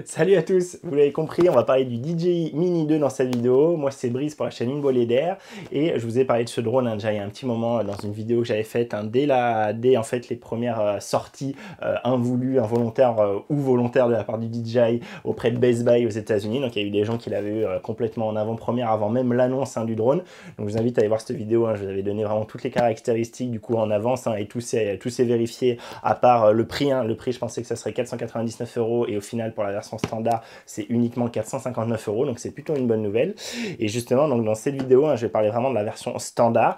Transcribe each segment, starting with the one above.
Salut à tous, vous l'avez compris, on va parler du DJI Mini 2 dans cette vidéo. Moi c'est Brice pour la chaîne Une Bolée d'Air et je vous ai parlé de ce drone déjà il y a un petit moment dans une vidéo que j'avais faite dès en fait les premières sorties involues, involontaires ou volontaires de la part du DJI auprès de Best Buy aux États-Unis. Donc il y a eu des gens qui l'avaient eu complètement en avant-première avant même l'annonce du drone. Donc je vous invite à aller voir cette vidéo, je vous avais donné vraiment toutes les caractéristiques du coup en avance et tout s'est vérifié à part le prix. Le prix je pensais que ça serait 499 € et au final pour la version standard, c'est uniquement 459 €, donc c'est plutôt une bonne nouvelle. Et justement, donc dans cette vidéo, je vais parler vraiment de la version standard,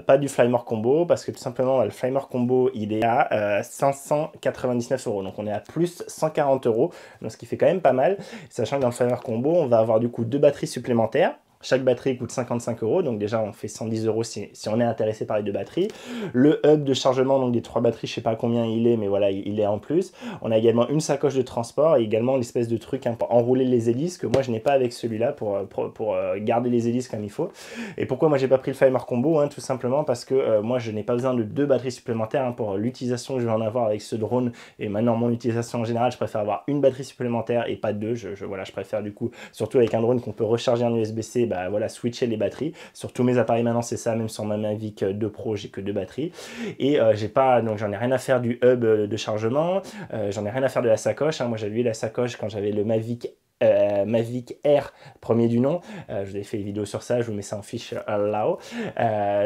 pas du Flymore Combo, parce que tout simplement, le Flymore Combo, il est à 599 €, donc on est à plus 140 €, donc ce qui fait quand même pas mal, sachant que dans le Flymore Combo, on va avoir du coup 2 batteries supplémentaires. Chaque batterie coûte 55 €, donc déjà on fait 110 € si on est intéressé par les 2 batteries. Le hub de chargement, donc des 3 batteries, je sais pas combien il est, mais voilà, il est en plus. On a également une sacoche de transport et également l'espèce de truc pour enrouler les hélices que moi je n'ai pas avec celui-là pour garder les hélices comme il faut. Et pourquoi moi j'ai pas pris le Flymore Combo, tout simplement parce que moi je n'ai pas besoin de 2 batteries supplémentaires pour l'utilisation que je vais en avoir avec ce drone. Et maintenant mon utilisation en général, je préfère avoir une batterie supplémentaire et pas deux. Voilà, je préfère du coup, surtout avec un drone qu'on peut recharger en USB-C, bah voilà, switcher les batteries. Sur tous mes appareils maintenant c'est ça, même sur ma Mavic 2 Pro j'ai que 2 batteries. Et j'ai pas, donc j'en ai rien à faire du hub de chargement, j'en ai rien à faire de la sacoche. Moi j'avais eu la sacoche quand j'avais le Mavic Air premier du nom. Je vous ai fait une vidéo sur ça, je vous mets ça en fiche là-haut.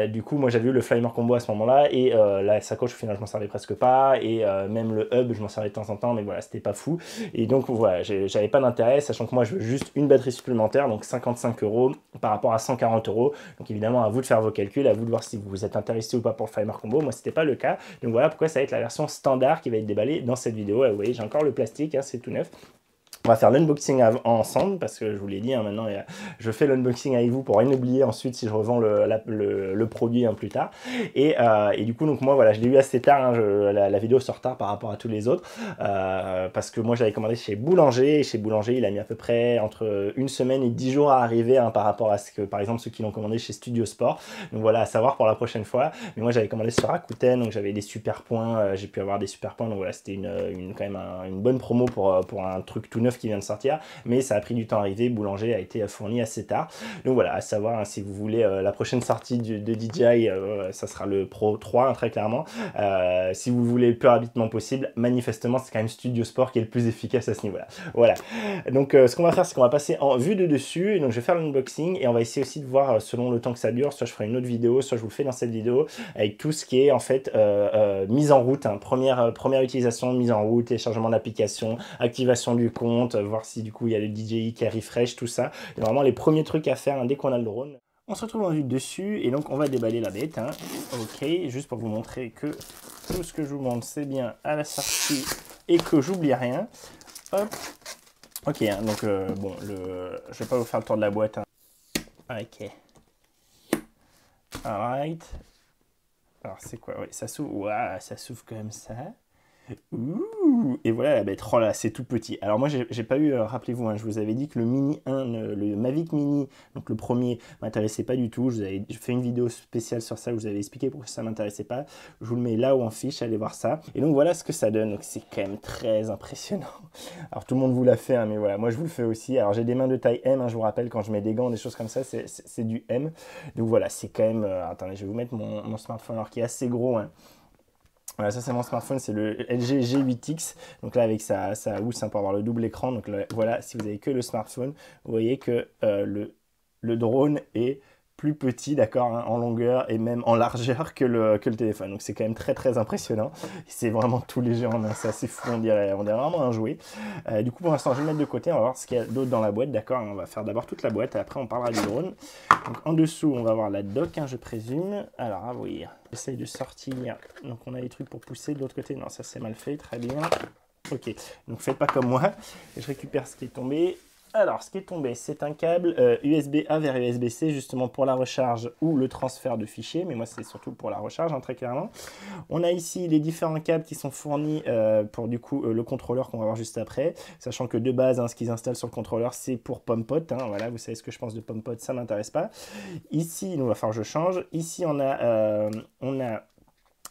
Du coup, moi j'avais eu le Flymore Combo à ce moment-là et la sacoche au final je m'en servais presque pas et même le hub je m'en servais de temps en temps, mais voilà, c'était pas fou. Et donc voilà, j'avais pas d'intérêt, sachant que moi je veux juste une batterie supplémentaire, donc 55 € par rapport à 140 €. Donc évidemment, à vous de faire vos calculs, à vous de voir si vous êtes intéressé ou pas pour le Flymore Combo. Moi c'était pas le cas. Donc voilà pourquoi ça va être la version standard qui va être déballée dans cette vidéo. Vous voyez, j'ai encore le plastique, c'est tout neuf. On va faire l'unboxing ensemble parce que je vous l'ai dit, maintenant je fais l'unboxing avec vous pour rien oublier ensuite si je revends le produit plus tard. Et du coup, donc moi voilà, je l'ai eu assez tard, la vidéo sort tard par rapport à tous les autres parce que moi j'avais commandé chez Boulanger et chez Boulanger il a mis à peu près entre une semaine et 10 jours à arriver par rapport à ce que par exemple ceux qui l'ont commandé chez Studio Sport. Donc voilà, à savoir pour la prochaine fois. Mais moi j'avais commandé sur Rakuten, donc j'avais des super points, j'ai pu avoir des super points, donc voilà, c'était quand même une bonne promo pour un truc tout neuf qui vient de sortir, mais ça a pris du temps à arriver. Boulanger a été fourni assez tard. Donc voilà, à savoir si vous voulez la prochaine sortie de DJI, ça sera le Pro 3 très clairement. Si vous voulez le plus rapidement possible, manifestement c'est quand même Studio Sport qui est le plus efficace à ce niveau-là. Voilà. Donc ce qu'on va faire, c'est qu'on va passer en vue de dessus. Et donc je vais faire l'unboxing et on va essayer aussi de voir selon le temps que ça dure. Soit je ferai une autre vidéo, soit je vous le fais dans cette vidéo avec tout ce qui est en fait mise en route. Première utilisation, mise en route, téléchargement d'application, activation du compte, voir si du coup il y a le DJI qui refresh, tout ça. Et vraiment les premiers trucs à faire dès qu'on a le drone. On se retrouve en vue de dessus et donc on va déballer la bête. Ok, juste pour vous montrer que tout ce que je vous montre c'est bien à la sortie et que j'oublie rien. Hop. Ok, donc bon, je vais pas vous faire le tour de la boîte. Ok. Alright. Alors c'est quoi? Ouais, ça s'ouvre. Waouh, ça s'ouvre comme ça. Ouh, et voilà la bête. Oh là, c'est tout petit. Alors moi, j'ai pas eu, rappelez-vous, je vous avais dit que le Mini 1, le Mavic Mini, donc le premier, m'intéressait pas du tout. Je vous avais fait une vidéo spéciale sur ça, où je vous avais expliqué pourquoi ça m'intéressait pas. Je vous le mets là ou en fiche, allez voir ça. Et donc voilà ce que ça donne. Donc c'est quand même très impressionnant. Alors tout le monde vous l'a fait, mais voilà, moi je vous le fais aussi. Alors j'ai des mains de taille M, je vous rappelle, quand je mets des gants, des choses comme ça, c'est du M. Donc voilà, c'est quand même... attendez, je vais vous mettre mon smartphone, alors qui est assez gros, Voilà, ça c'est mon smartphone, c'est le LG G8X. Donc là avec sa housse pour avoir le double écran. Donc là, voilà, si vous avez que le smartphone, vous voyez que le drone est plus petit, d'accord, en longueur et même en largeur que le téléphone. Donc c'est quand même très très impressionnant. C'est vraiment tout léger en main, c'est assez fou, on dirait vraiment un jouet. Du coup pour l'instant je vais le mettre de côté, on va voir ce qu'il y a d'autre dans la boîte, d'accord. On va faire d'abord toute la boîte et après on parlera du drone. Donc en dessous on va avoir la dock, je présume. Alors à ouvrir. J'essaye de sortir. Donc on a les trucs pour pousser de l'autre côté. Non, ça c'est mal fait, très bien. Ok, donc faites pas comme moi. Je récupère ce qui est tombé. Alors, ce qui est tombé, c'est un câble USB-A vers USB-C, justement pour la recharge ou le transfert de fichiers. Mais moi, c'est surtout pour la recharge, très clairement. On a ici les différents câbles qui sont fournis pour du coup le contrôleur qu'on va voir juste après. Sachant que de base, ce qu'ils installent sur le contrôleur, c'est pour PomPot. Voilà, vous savez ce que je pense de PomPot, ça m'intéresse pas. Ici, il va falloir que je change. Ici, on a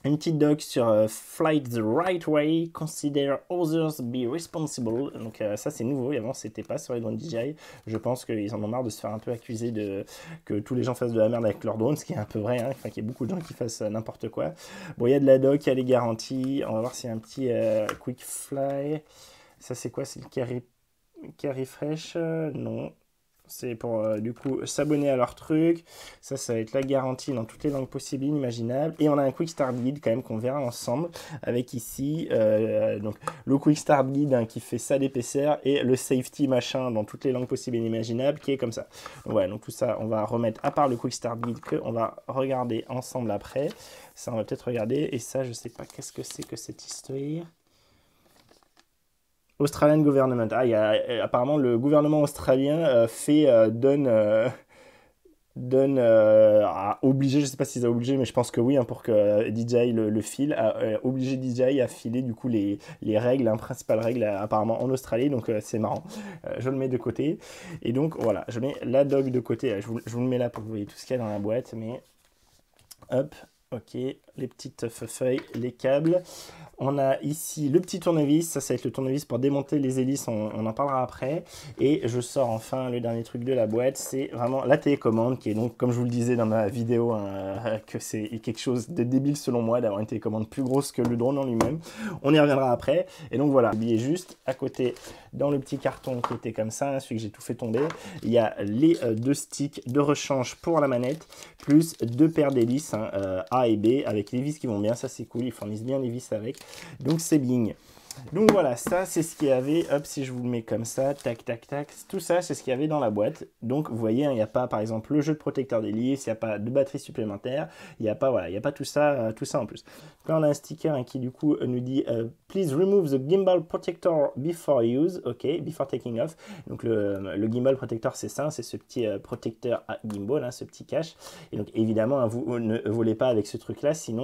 Une petite doc sur Flight the Right Way, Consider Others Be Responsible. Donc ça c'est nouveau, et avant c'était pas sur les drones DJI. Je pense qu'ils en ont marre de se faire un peu accuser de que tous les gens fassent de la merde avec leurs drones, ce qui est un peu vrai, hein. Enfin qu'il y ait beaucoup de gens qui fassent n'importe quoi. Bon, il y a de la doc, il y a les garanties. On va voir s'il y a un petit Quick Fly. Ça c'est quoi? C'est le Carry Fresh? Non. C'est pour du coup s'abonner à leur truc. Ça va être la garantie dans toutes les langues possibles, inimaginables. Et on a un Quick Start Guide quand même qu'on verra ensemble avec ici donc le Quick Start Guide hein, qui fait ça d'épaisseur et le safety machin dans toutes les langues possibles et inimaginables qui est comme ça. Donc, ouais, donc tout ça on va remettre à part le Quick Start Guide qu'on va regarder ensemble après. Ça on va peut-être regarder et ça je sais pas qu'est-ce que c'est que cette histoire. Australian Government. Ah, apparemment le gouvernement australien donne à obliger, je sais pas s'ils ont obligé, mais je pense que oui, hein, pour que DJI le file, a obligé DJI à filer du coup les règles, hein, principales règles apparemment en Australie, donc c'est marrant. Je le mets de côté. Et donc voilà, je mets la doc de côté. Je vous le mets là pour que vous voyez tout ce qu'il y a dans la boîte, mais hop. Ok, les petites feuilles, les câbles. On a ici le petit tournevis, ça va être le tournevis pour démonter les hélices, on en parlera après. Et je sors enfin le dernier truc de la boîte, c'est vraiment la télécommande qui est donc, comme je vous le disais dans ma vidéo, hein, que c'est quelque chose de débile selon moi d'avoir une télécommande plus grosse que le drone en lui-même. On y reviendra après. Et donc voilà, oubliez juste à côté, dans le petit carton qui était comme ça, celui que j'ai tout fait tomber, il y a les deux sticks de rechange pour la manette, plus deux paires d'hélices, hein, A et B, avec les vis qui vont bien, ça c'est cool, ils fournissent bien les vis avec. Donc c'est bing. Donc voilà, ça c'est ce qu'il y avait, hop, si je vous le mets comme ça, tac, tac, tac, tout ça c'est ce qu'il y avait dans la boîte. Donc vous voyez, hein, il n'y a pas par exemple le jeu de protecteur d'hélice, il n'y a pas de batterie supplémentaire, il n'y a pas, voilà, il n'y a pas tout ça en plus. Donc là on a un sticker hein, qui du coup nous dit Please remove the gimbal protector before use, ok, before taking off. Donc le gimbal protector c'est ça, c'est ce petit protecteur à gimbal, hein, ce petit cache. Et donc évidemment, hein, vous ne volez pas avec ce truc là, sinon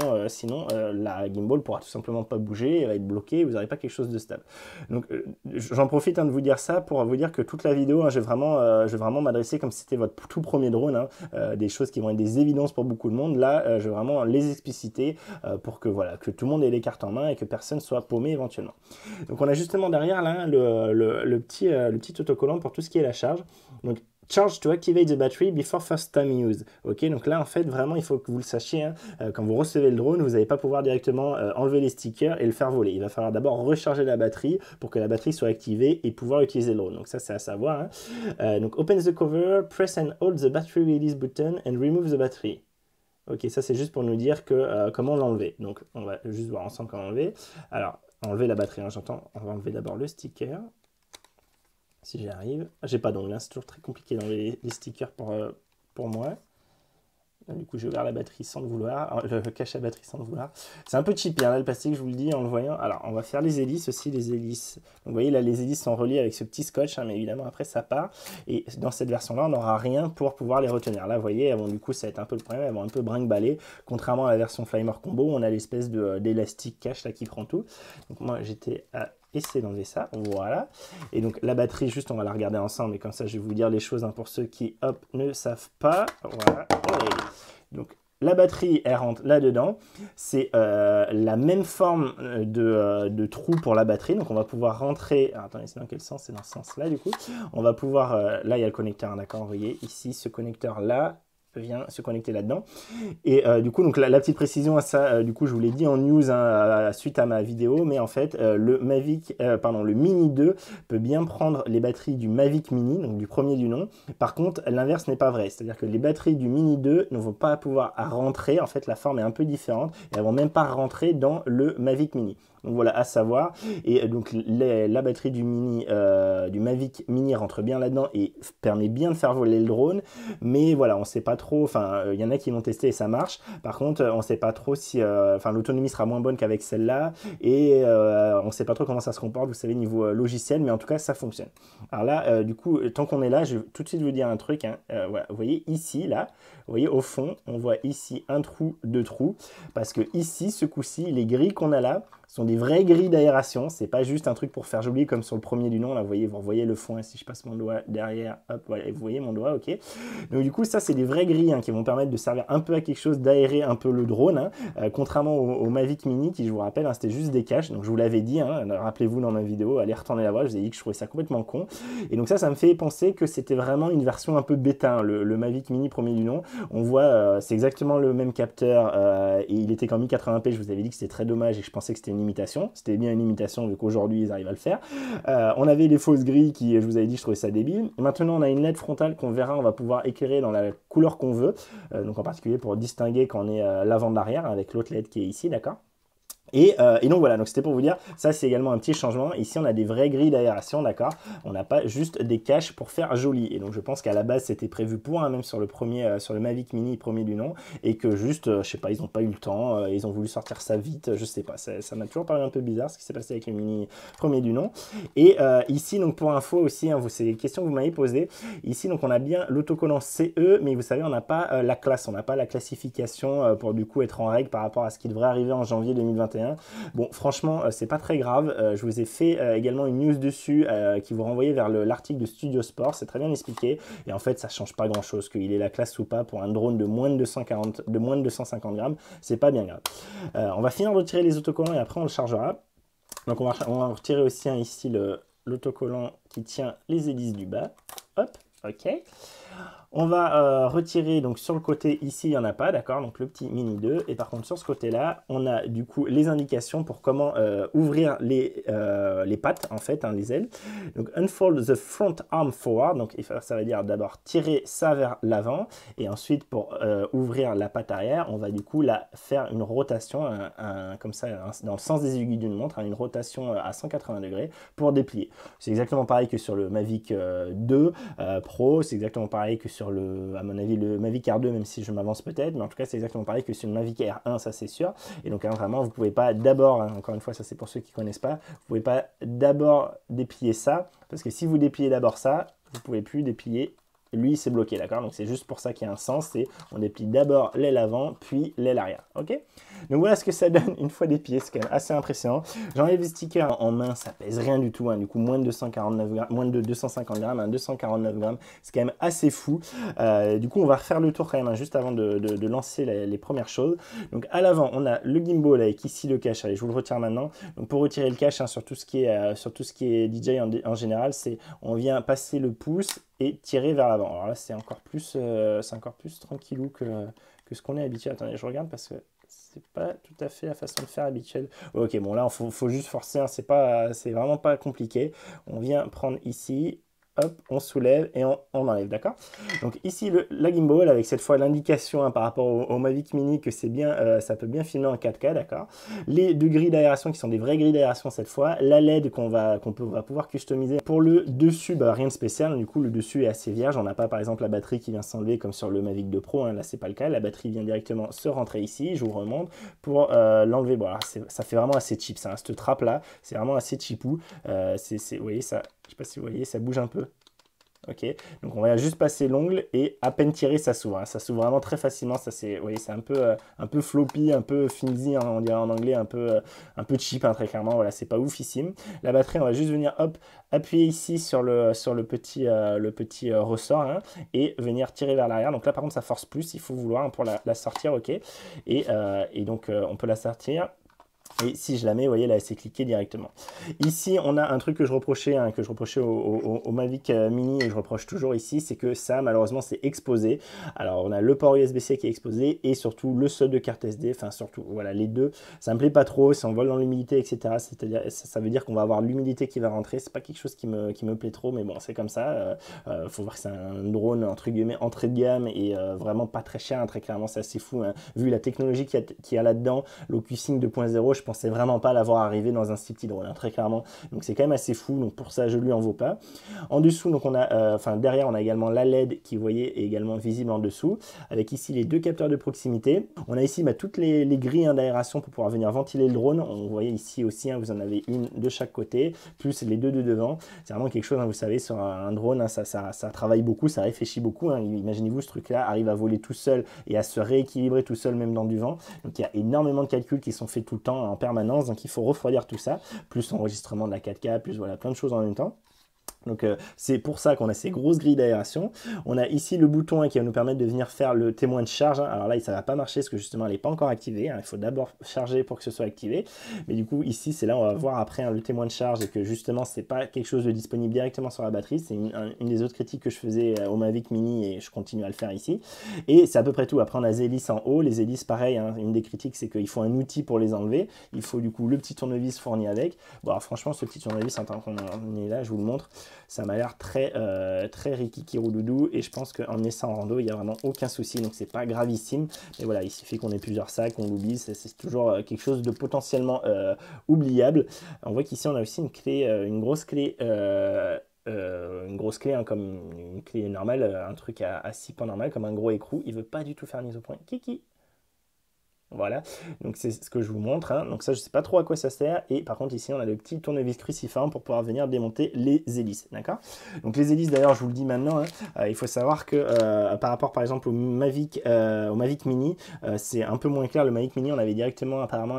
la gimbal pourra tout simplement pas bouger, elle va être bloquée, vous n'aurez pas quelque chose de stable. Donc j'en profite hein, de vous dire ça pour vous dire que toute la vidéo, hein, je vais vraiment m'adresser comme si c'était votre tout premier drone, hein, des choses qui vont être des évidences pour beaucoup de monde. Là, je vais vraiment les expliciter pour que, voilà, que tout le monde ait les cartes en main et que personne soit paumé éventuellement. Donc on a justement derrière là le petit autocollant pour tout ce qui est la charge. Donc Charge to activate the battery before first time use. Ok, donc là en fait vraiment il faut que vous le sachiez, hein, quand vous recevez le drone, vous n'allez pas pouvoir directement enlever les stickers et le faire voler. Il va falloir d'abord recharger la batterie pour que la batterie soit activée et pouvoir utiliser le drone. Donc ça c'est à savoir. Hein. Donc open the cover, press and hold the battery release button and remove the battery. Ok, ça c'est juste pour nous dire que comment l'enlever. Donc on va juste voir ensemble comment l'enlever. Alors enlever la batterie, hein, j'entends. On va enlever d'abord le sticker. Si j'y arrive. J'ai pas d'ongles, hein, c'est toujours très compliqué d'enlever les stickers pour moi. Du coup, j'ai ouvert la batterie sans le vouloir, le cache à batterie sans le vouloir. C'est un peu cheapé, hein, là, le plastique, je vous le dis en le voyant. Alors, on va faire les hélices aussi, les hélices. Donc, vous voyez, là, les hélices sont reliées avec ce petit scotch, hein, mais évidemment, après, ça part. Et dans cette version-là, on n'aura rien pour pouvoir les retenir. Là, vous voyez, bon, du coup, ça va être un peu le problème, elles vont un peu brinque-baller. Contrairement à la version Flymer Combo, on a l'espèce d'élastique cache là qui prend tout. Donc, moi, j'étais à essayer d'enlever ça, voilà. Et donc la batterie, juste on va la regarder ensemble et comme ça je vais vous dire les choses hein, pour ceux qui hop ne savent pas, voilà. Donc la batterie elle rentre là dedans, c'est la même forme de trou pour la batterie, donc on va pouvoir rentrer, alors, attendez c'est dans quel sens? C'est dans ce sens là du coup, on va pouvoir, là il y a le connecteur, d'accord, vous voyez ici ce connecteur là vient se connecter là-dedans. Et du coup, donc la petite précision à ça, du coup, je vous l'ai dit en news hein, suite à ma vidéo, mais en fait, le Mini 2 peut bien prendre les batteries du Mavic Mini, donc du premier du nom. Par contre, l'inverse n'est pas vrai, c'est-à-dire que les batteries du Mini 2 ne vont pas pouvoir rentrer, en fait, la forme est un peu différente, et elles vont même pas rentrer dans le Mavic Mini. Donc voilà, à savoir. Et donc la batterie du Mavic Mini rentre bien là-dedans et permet bien de faire voler le drone. Mais voilà, on ne sait pas trop. Enfin, il y en a qui l'ont testé et ça marche. Par contre, on ne sait pas trop si l'autonomie sera moins bonne qu'avec celle-là. Et on ne sait pas trop comment ça se comporte, vous savez, niveau logiciel. Mais en tout cas, ça fonctionne. Alors là, du coup, tant qu'on est là, je vais tout de suite vous dire un truc. Hein. Voilà, vous voyez ici, là, vous voyez au fond, on voit ici un trou, deux trous. Parce que ici, ce coup-ci, les grilles qu'on a là, Ce sont des vraies grilles d'aération, c'est pas juste un truc pour faire joli comme sur le premier du nom. Là, vous voyez le fond, si je passe mon doigt derrière, hop, voilà, vous voyez mon doigt, ok. Donc du coup, ça, c'est des vraies grilles qui vont permettre de servir un peu à quelque chose, d'aérer un peu le drone, contrairement au Mavic Mini, qui, je vous rappelle, c'était juste des caches. Donc je vous l'avais dit, rappelez-vous dans ma vidéo, allez retourner la voir, je vous ai dit que je trouvais ça complètement con. Et donc ça me fait penser que c'était vraiment une version un peu bêta, le Mavic Mini premier du nom. On voit, c'est exactement le même capteur, et il était qu'en 1080p, je vous avais dit que c'était très dommage et que je pensais que c'était une imitation. C'était bien une imitation vu qu'aujourd'hui ils arrivent à le faire. On avait les fausses grilles qui, je vous avais dit, je trouvais ça débile. Et maintenant on a une LED frontale qu'on verra, on va pouvoir éclairer dans la couleur qu'on veut, donc en particulier pour distinguer quand on est l'avant de l'arrière avec l'autre LED qui est ici, d'accord. Et donc voilà, donc c'était pour vous dire, ça c'est également un petit changement. Ici on a des vraies grilles d'aération, d'accord. On n'a pas juste des caches pour faire joli. Et donc je pense qu'à la base c'était prévu pour, même sur le premier, sur le Mavic Mini premier du nom, et que juste, je sais pas, ils n'ont pas eu le temps, ils ont voulu sortir ça vite, je sais pas. Ça m'a toujours paru un peu bizarre ce qui s'est passé avec le Mini premier du nom. Et ici donc pour info aussi, c'est des questions que vous m'avez posées. Ici donc on a bien l'autocollant CE, mais vous savez on n'a pas la classe, on n'a pas la classification pour du coup être en règle par rapport à ce qui devrait arriver en janvier 2021. Bon, franchement, c'est pas très grave. Je vous ai fait également une news dessus qui vous renvoyait vers l'article de Studio Sport. C'est très bien expliqué. Et en fait, ça change pas grand-chose qu'il ait la classe ou pas pour un drone de moins de 250 grammes. C'est pas bien grave. On va finir de retirer les autocollants et après on le chargera. Donc on va retirer aussi ici l'autocollant qui tient les hélices du bas. Hop, ok. On va retirer, donc sur le côté ici, il n'y en a pas, d'accord, donc le petit Mini 2. Et par contre, sur ce côté-là, on a du coup les indications pour comment ouvrir les pattes, en fait, les ailes. Donc, unfold the front arm forward, donc ça veut dire d'abord tirer ça vers l'avant. Et ensuite, pour ouvrir la patte arrière, on va du coup faire une rotation, comme ça, dans le sens des aiguilles d'une montre, une rotation à 180 degrés pour déplier. C'est exactement pareil que sur le Mavic 2 Pro, c'est exactement pareil que sur à mon avis, le Mavic Air 2, même si je m'avance peut-être, mais en tout cas, c'est exactement pareil que sur le Mavic Air 1, ça c'est sûr. Et donc, vraiment, vous ne pouvez pas d'abord, encore une fois, ça c'est pour ceux qui ne connaissent pas, vous ne pouvez pas d'abord déplier ça, parce que si vous dépliez d'abord ça, vous ne pouvez plus déplier. Lui, c'est bloqué, d'accord? Donc, c'est juste pour ça qu'il y a un sens, c'est on déplie d'abord l'aile avant, puis l'aile arrière, ok? Donc, voilà ce que ça donne une fois déplié, c'est quand même assez impressionnant. J'enlève le sticker en main, ça pèse rien du tout, du coup, moins de 249 grammes, moins de 250 grammes, 249 grammes, c'est quand même assez fou. Du coup, on va refaire le tour quand même, juste avant de lancer les premières choses. Donc, à l'avant, on a le gimbal avec ici le cache. Allez, je vous le retire maintenant. Donc, pour retirer le cache, sur tout ce qui est DJI en général, c'est on vient passer le pouce et tirer vers l'avant. Alors là, c'est encore plus tranquillou que ce qu'on est habitué. Attendez, je regarde parce que c'est pas tout à fait la façon de faire habituelle. Ok, bon là, il faut juste forcer, c'est vraiment pas compliqué. On vient prendre ici, hop, on soulève et on enlève, d'accord? Donc ici, la gimbal, avec cette fois l'indication par rapport au Mavic Mini que c'est bien, ça peut bien filmer en 4K, d'accord? Les deux grilles d'aération qui sont des vraies grilles d'aération cette fois, la LED qu'on va pouvoir customiser. Pour le dessus, rien de spécial, du coup le dessus est assez vierge, on n'a pas par exemple la batterie qui vient s'enlever comme sur le Mavic 2 Pro, là c'est pas le cas, la batterie vient directement se rentrer ici, je vous remonte, pour l'enlever. Bon, alors, ça fait vraiment assez cheap, ça, cette trappe là, c'est vraiment assez cheapou, vous voyez ça, je sais pas si vous voyez, ça bouge un peu. Ok, donc on va juste passer l'ongle et à peine tirer, ça s'ouvre. Ça s'ouvre vraiment très facilement. Ça c'est, vous voyez, c'est un peu floppy, un peu flimsy, on dirait en anglais, un peu cheap, très clairement. Voilà, c'est pas oufissime. La batterie, on va juste venir, hop, appuyer ici sur le petit ressort et venir tirer vers l'arrière. Donc là, par contre, ça force plus. Il faut vouloir pour la sortir, ok. Et donc on peut la sortir. Et si je la mets, vous voyez, là, elle s'est cliquée directement. Ici, on a un truc que je reprochais, au Mavic Mini, et je reproche toujours ici, c'est que ça, malheureusement, c'est exposé. Alors, on a le port USB-C qui est exposé, et surtout le slot de carte SD, enfin, surtout, voilà, les deux. Ça me plaît pas trop, si on vole dans l'humidité, etc., c'est-à-dire, ça veut dire qu'on va avoir l'humidité qui va rentrer. C'est pas quelque chose qui me plaît trop, mais bon, c'est comme ça. Faut voir que c'est un drone, entre guillemets, entrée de gamme, et vraiment pas très cher, très clairement, c'est assez fou, vu la technologie qu'il y a là-dedans, l'OcuSync 2.0, je pensais vraiment pas l'avoir arrivé dans un si petit drone, très clairement. Donc c'est quand même assez fou, donc pour ça je lui en vaux pas. En dessous, donc on a, derrière on a également la LED qui, vous voyez, est également visible en dessous, avec ici les deux capteurs de proximité. On a ici toutes les grilles d'aération pour pouvoir venir ventiler le drone. On voyait ici aussi, vous en avez une de chaque côté, plus les deux de devant. C'est vraiment quelque chose, vous savez, sur un drone, ça travaille beaucoup, ça réfléchit beaucoup. Imaginez-vous, ce truc-là arrive à voler tout seul et à se rééquilibrer tout seul, même dans du vent. Donc il y a énormément de calculs qui sont faits tout le temps. permanence, donc il faut refroidir tout ça, plus l'enregistrement de la 4K, plus voilà, plein de choses en même temps. Donc c'est pour ça qu'on a ces grosses grilles d'aération. On a ici le bouton qui va nous permettre de venir faire le témoin de charge. Alors là, ça ne va pas marcher parce que justement, elle n'est pas encore activée. Il faut d'abord charger pour que ce soit activé. Mais du coup, ici, c'est là où on va voir après le témoin de charge et que justement, c'est pas quelque chose de disponible directement sur la batterie. C'est une des autres critiques que je faisais au Mavic Mini et je continue à le faire ici. Et c'est à peu près tout. Après, on a les hélices en haut. Les hélices, pareil, une des critiques, c'est qu'il faut un outil pour les enlever. Il faut du coup le petit tournevis fourni avec. Bon, alors, franchement, ce petit tournevis, en tant qu'on est là, je vous le montre. Ça m'a l'air très rikiki roudoudou et je pense qu'en emmener ça en rando, il n'y a vraiment aucun souci, donc c'est pas gravissime. Mais voilà, il suffit qu'on ait plusieurs sacs, on l'oublie, c'est toujours quelque chose de potentiellement oubliable. On voit qu'ici on a aussi une clé, une grosse clé comme une clé normale, un truc à 6 points normal, comme un gros écrou. Il veut pas du tout faire mise au point. Kiki. Voilà, donc c'est ce que je vous montre, hein. Donc ça, je sais pas trop à quoi ça sert. Et par contre, ici, on a le petit tournevis cruciforme pour pouvoir venir démonter les hélices, d'accord? Donc les hélices, d'ailleurs, je vous le dis maintenant, hein, il faut savoir que par rapport, par exemple, au Mavic Mini, c'est un peu moins clair. Le Mavic Mini, on avait directement, apparemment,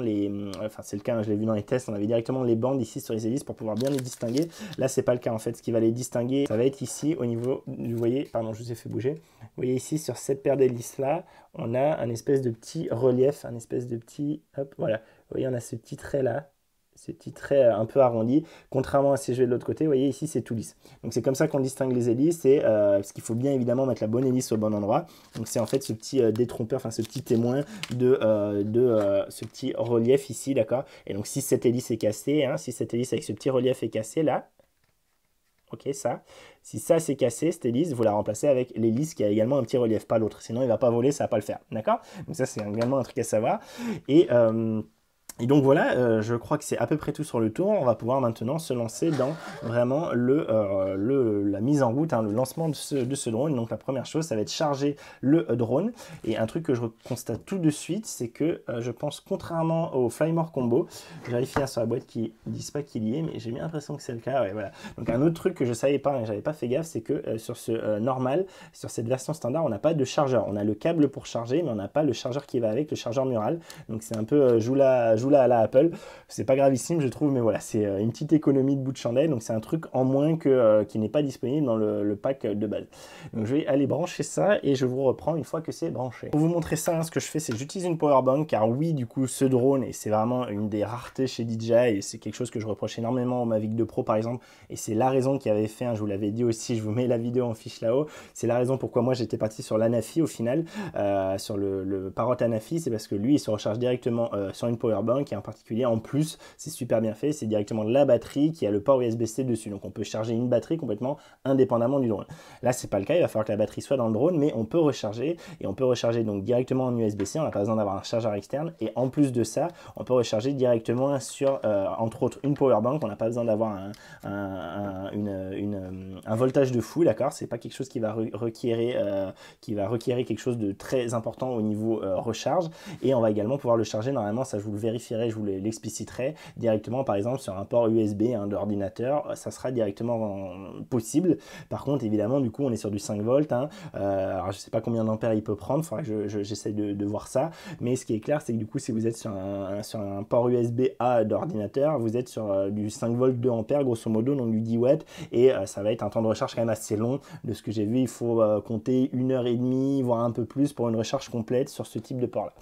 enfin, c'est le cas, hein, je l'ai vu dans les tests, on avait directement les bandes ici sur les hélices pour pouvoir bien les distinguer. Là, c'est pas le cas, en fait. Ce qui va les distinguer, ça va être ici, au niveau, vous voyez, pardon, je vous ai fait bouger. Vous voyez ici, sur cette paire d'hélices-là, on a un espèce de petit relief, un espèce de petit, hop, voilà, vous voyez, on a ce petit trait là, ce petit trait un peu arrondi, contrairement à ces jeux de l'autre côté, vous voyez, ici c'est tout lisse. Donc c'est comme ça qu'on distingue les hélices, et parce qu'il faut bien évidemment mettre la bonne hélice au bon endroit. Donc c'est en fait ce petit détrompeur, enfin ce petit témoin de ce petit relief ici, d'accord. Et donc si cette hélice est cassée, hein, si cette hélice avec ce petit relief est cassée là, ok, ça. Si ça c'est cassé, cette hélice, vous la remplacez avec l'hélice qui a également un petit relief, pas l'autre. Sinon, il ne va pas voler, ça ne va pas le faire. D'accord? Donc ça, c'est également un truc à savoir. Et donc voilà, je crois que c'est à peu près tout sur le tour. On va pouvoir maintenant se lancer dans vraiment la mise en route, hein, le lancement de ce drone. Donc la première chose, ça va être charger le drone. Et un truc que je constate tout de suite, c'est que je pense, contrairement au Flymore Combo, je vérifie sur la boîte qu'ils ne disent pas qu'il y est, mais j'ai bien l'impression que c'est le cas. Ouais, voilà. Donc un autre truc que je ne savais pas et j'avais pas fait gaffe, c'est que sur ce normal, sur cette version standard, on n'a pas de chargeur. On a le câble pour charger, mais on n'a pas le chargeur qui va avec, le chargeur mural. Donc c'est un peu joue-la à la Apple. C'est pas gravissime, je trouve, mais voilà, c'est une petite économie de bout de chandelle. Donc c'est un truc en moins qui n'est pas disponible dans le pack de base. Donc je vais aller brancher ça et je vous reprends une fois que c'est branché. Pour vous montrer ça, hein, ce que je fais, c'est que j'utilise une powerbank, car oui, du coup, ce drone, et c'est vraiment une des raretés chez DJI, et c'est quelque chose que je reproche énormément au Mavic 2 Pro par exemple, et c'est la raison qui avait fait, hein, je vous l'avais dit aussi, je vous mets la vidéo en fiche là-haut, c'est la raison pourquoi moi j'étais parti sur l'Anafi au final, sur le Parrot Anafi, c'est parce que lui il se recharge directement sur une powerbank, et en particulier en plus c'est super bien fait, c'est directement la batterie qui a le port USB-C dessus, donc on peut charger une batterie complètement indépendamment du drone. Là c'est pas le cas, il va falloir que la batterie soit dans le drone, mais on peut recharger, et on peut recharger donc directement en USB-C, on n'a pas besoin d'avoir un chargeur externe, et en plus de ça on peut recharger directement sur entre autres une powerbank, on n'a pas besoin d'avoir un voltage de fou, d'accord, c'est pas quelque chose qui va requérir quelque chose de très important au niveau recharge, et on va également pouvoir le charger normalement, ça je vous le vérifierai, je vous l'expliciterai directement par exemple sur un port USB d'ordinateur, ça sera directement possible. Par contre évidemment du coup on est sur du 5 volts, hein, alors je sais pas combien d'ampères il peut prendre, il faudra que j'essaie de voir ça, mais ce qui est clair c'est que du coup si vous êtes sur un port USB A d'ordinateur, vous êtes sur du 5 volts 2 ampères grosso modo, donc du 10 watts, et ça va être un temps de recharge quand même assez long. De ce que j'ai vu, il faut compter 1h30 voire un peu plus pour une recharge complète sur ce type de port là.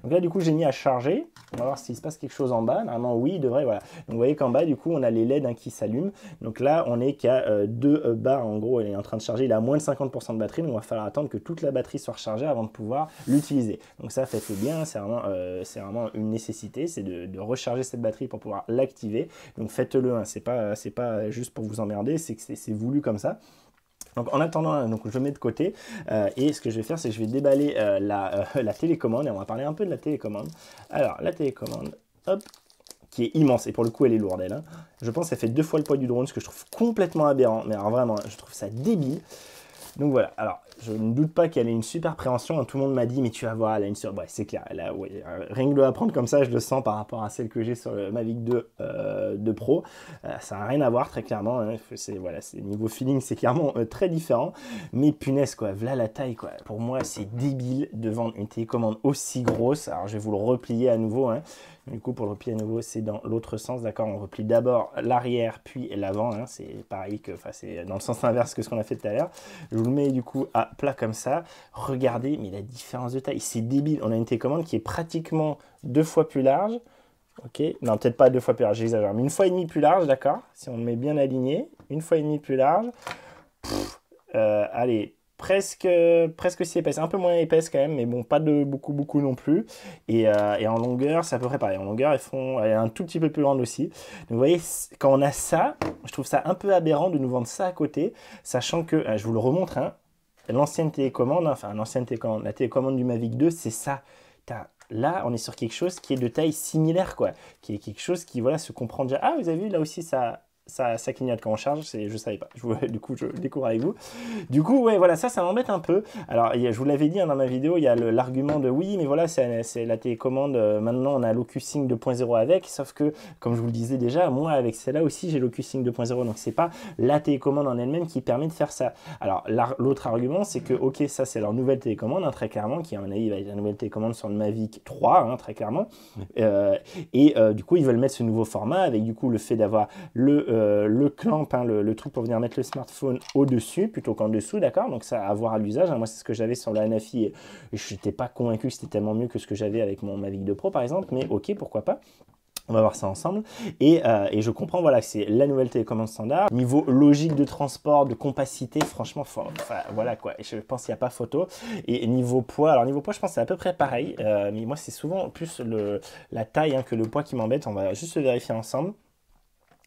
Donc là du coup j'ai mis à charger, on va voir s'il se passe quelque chose en bas. Normalement oui, il devrait, voilà. Donc vous voyez qu'en bas du coup on a les LED, hein, qui s'allument, donc là on est qu'à 2 bars, en gros elle est en train de charger, il a moins de 50% de batterie, donc on va falloir attendre que toute la batterie soit rechargée avant de pouvoir l'utiliser. Donc ça faites-le bien, c'est vraiment une nécessité, c'est de recharger cette batterie pour pouvoir l'activer, donc faites-le, hein. C'est pas juste pour vous emmerder, c'est que c'est voulu comme ça. Donc en attendant, donc je mets de côté, et ce que je vais faire, c'est que je vais déballer la télécommande, et on va parler un peu de la télécommande. Alors la télécommande, hop, qui est immense, et pour le coup elle est lourde elle, hein. Je pense qu'elle fait 2 fois le poids du drone, ce que je trouve complètement aberrant, mais alors vraiment, je trouve ça débile. Donc voilà, alors je ne doute pas qu'elle ait une super préhension, hein. Tout le monde m'a dit mais tu vas voir, elle a une super... Ouais, c'est clair, ouais, rien que de la prendre comme ça, je le sens par rapport à celle que j'ai sur le Mavic 2 Pro, ça n'a rien à voir très clairement, hein. Voilà, niveau feeling c'est clairement très différent, mais punaise quoi, voilà la taille quoi, pour moi c'est débile de vendre une télécommande aussi grosse. Alors je vais vous le replier à nouveau, hein. Du coup, pour le repli à nouveau, c'est dans l'autre sens, d'accord? On replie d'abord l'arrière, puis l'avant, hein. C'est pareil que, enfin, c'est dans le sens inverse que ce qu'on a fait tout à l'heure. Je vous le mets du coup à plat comme ça. Regardez, mais la différence de taille, c'est débile. On a une télécommande qui est pratiquement 2 fois plus large. Ok, non, peut-être pas 2 fois plus large, j'exagère, mais 1 fois et demi plus large, d'accord? Si on le met bien aligné, 1 fois et demi plus large. Allez, presque si épaisse, un peu moins épaisse quand même, mais bon, pas de beaucoup non plus. Et en longueur, c'est à peu près pareil. En longueur, elle est un tout petit peu plus grande aussi. Donc vous voyez, quand on a ça, je trouve ça un peu aberrant de nous vendre ça à côté, sachant que, je vous le remontre, hein, l'ancienne télécommande, enfin l'ancienne télécommande, la télécommande du Mavic 2, c'est ça. Là, on est sur quelque chose qui est de taille similaire, quoi. Qui est quelque chose qui, voilà, se comprend déjà. Ah, vous avez vu, là aussi, ça clignote quand on charge, je savais pas. Du coup, je découvre avec vous. Du coup, ouais, voilà, ça m'embête un peu. Alors, je vous l'avais dit hein, dans ma vidéo, il y a l'argument de oui, mais voilà, c'est la télécommande. Maintenant, on a l'OcuSync 2.0 avec, sauf que, comme je vous le disais déjà, moi, avec celle-là aussi, j'ai l'OcuSync 2.0. Donc, c'est pas la télécommande en elle-même qui permet de faire ça. Alors, l'autre argument, c'est que, ok, ça, c'est leur nouvelle télécommande, hein, très clairement, qui, à mon avis, va être la nouvelle télécommande sur le Mavic 3, hein, très clairement. Du coup, ils veulent mettre ce nouveau format avec, du coup, le fait d'avoir le clamp, hein, le truc pour venir mettre le smartphone au-dessus plutôt qu'en dessous, d'accord? Donc ça à voir à l'usage, hein. Moi c'est ce que j'avais sur la Hanafi et je n'étais pas convaincu que c'était tellement mieux que ce que j'avais avec mon Mavic 2 Pro par exemple, mais ok, pourquoi pas. On va voir ça ensemble. Et je comprends, voilà, que c'est la nouvelle télécommande standard. Niveau logique de transport, de compacité, franchement, voilà quoi. Je pense qu'il n'y a pas photo. Et niveau poids, alors niveau poids, je pense que c'est à peu près pareil. Mais moi, c'est souvent plus la taille hein, que le poids qui m'embête. On va juste se vérifier ensemble.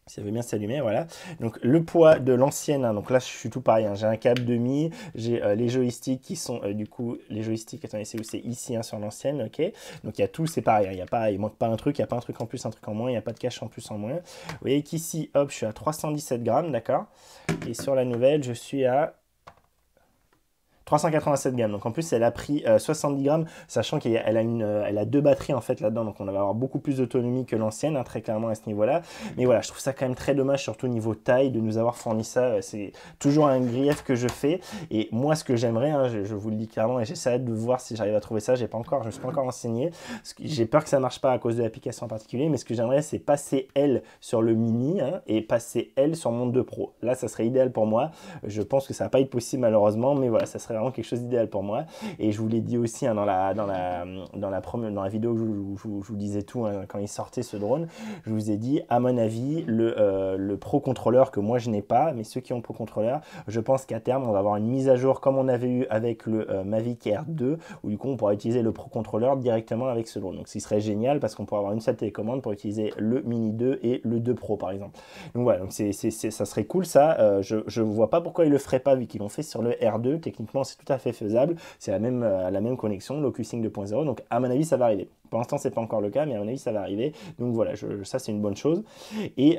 Si elle veut bien s'allumer, voilà. Donc le poids de l'ancienne, hein, donc là je suis tout pareil, hein, j'ai un câble demi, j'ai les joysticks qui sont du coup, les joysticks, attendez, c'est où? C'est ici hein, sur l'ancienne, ok. Donc il y a tout, c'est pareil, hein, il manque pas un truc, il n'y a pas un truc en plus, un truc en moins, il n'y a pas de cache en plus, en moins. Vous voyez qu'ici, hop, je suis à 317 grammes, d'accord. Et sur la nouvelle, je suis à 387 grammes. Donc en plus, elle a pris 70 grammes, sachant elle a 2 batteries en fait là-dedans. Donc on va avoir beaucoup plus d'autonomie que l'ancienne, hein, très clairement à ce niveau-là. Mais voilà, je trouve ça quand même très dommage, surtout niveau taille, de nous avoir fourni ça. C'est toujours un grief que je fais. Et moi, ce que j'aimerais, hein, je vous le dis clairement, et j'essaie de voir si j'arrive à trouver ça. Je me suis pas encore renseigné. J'ai peur que ça marche pas à cause de l'application en particulier. Mais ce que j'aimerais, c'est passer elle sur le mini hein, et passer elle sur mon 2 Pro. Là, ça serait idéal pour moi. Je pense que ça va pas être possible malheureusement, mais voilà, ça serait vraiment quelque chose d'idéal pour moi. Et je vous l'ai dit aussi hein, dans la vidéo où je vous disais tout hein, quand il sortait ce drone, je vous ai dit à mon avis le Pro Controller que moi je n'ai pas, mais ceux qui ont le Pro Controller, je pense qu'à terme on va avoir une mise à jour comme on avait eu avec le Mavic Air 2 où du coup on pourra utiliser le Pro Controller directement avec ce drone. Donc ce serait génial parce qu'on pourra avoir une seule télécommande pour utiliser le Mini 2 et le 2 Pro par exemple. Donc voilà, donc ça serait cool ça. Je ne vois pas pourquoi ils le feraient pas vu qu'ils l'ont fait sur le R2. Techniquement c'est tout à fait faisable. C'est la même connexion, l'OcuSync 2.0. Donc à mon avis ça va arriver. Pour l'instant c'est pas encore le cas, mais à mon avis ça va arriver. Donc voilà, ça c'est une bonne chose. Et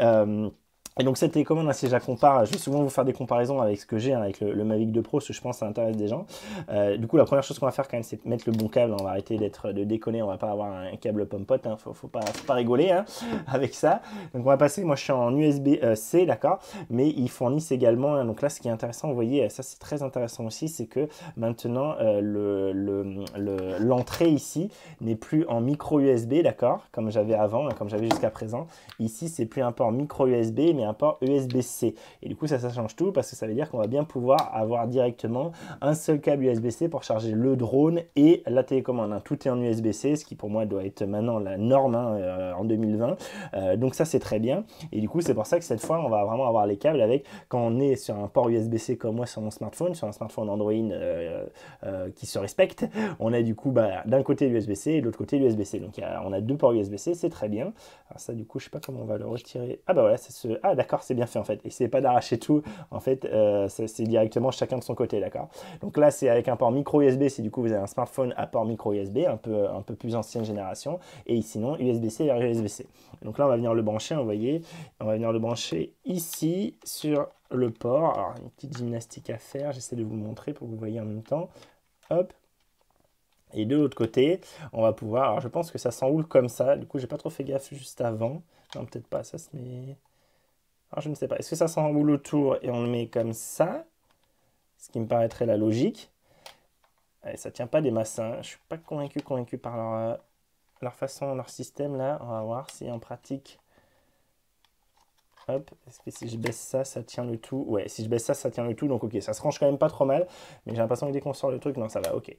donc cette télécommande, si je la compare, je vais souvent vous faire des comparaisons avec ce que j'ai, hein, avec le Mavic 2 Pro, parce que je pense que ça intéresse des gens. Du coup, la première chose qu'on va faire quand même, c'est mettre le bon câble. On va arrêter de déconner, on va pas avoir un câble pomme-pote, hein, faut pas rigoler hein, avec ça. Donc on va passer, moi je suis en USB-C, d'accord, mais ils fournissent également, hein, donc là ce qui est intéressant, vous voyez, ça c'est très intéressant aussi, c'est que maintenant l'entrée ici n'est plus en micro USB, d'accord, comme j'avais avant, comme j'avais jusqu'à présent. Ici, c'est plus un port micro USB, mais un port USB-C. Et du coup, ça change tout parce que ça veut dire qu'on va bien pouvoir avoir directement un seul câble USB-C pour charger le drone et la télécommande. Hein. Tout est en USB-C, ce qui pour moi doit être maintenant la norme hein, en 2020. Donc ça, c'est très bien. Et du coup, c'est pour ça que cette fois, on va vraiment avoir les câbles avec, quand on est sur un port USB-C comme moi sur mon smartphone, sur un smartphone Android qui se respecte, on a du coup d'un côté l'USB-C et de l'autre côté l'USB-C. Donc on a 2 ports USB-C, c'est très bien. Alors ça, du coup, je sais pas comment on va le retirer. Ah bah voilà, c'est ce... Ah d'accord, c'est bien fait en fait. Et c'est pas d'arracher tout, en fait, c'est directement chacun de son côté, d'accord. Donc là, c'est avec un port micro USB, si du coup vous avez un smartphone à port micro USB, un peu plus ancienne génération, et sinon USB-C vers USB-C. Donc là, on va venir le brancher, vous voyez, on va venir le brancher ici sur le port. Alors une petite gymnastique à faire, j'essaie de vous le montrer pour que vous voyez en même temps. Hop. Et de l'autre côté, on va pouvoir, alors je pense que ça s'enroule comme ça, du coup j'ai pas trop fait gaffe juste avant, non peut-être pas, ça se met... Alors je ne sais pas, est-ce que ça s'enroule autour et on le met comme ça, ce qui me paraîtrait la logique. Allez, ça tient pas des masses, hein. Je suis pas convaincu par leur... leur façon, leur système là. On va voir si en pratique. Hop, est-ce que si je baisse ça, ça tient le tout? Ouais, si je baisse ça, ça tient le tout. Donc ok, ça se range quand même pas trop mal. Mais j'ai l'impression que dès qu'on sort le truc, non, ça va, ok.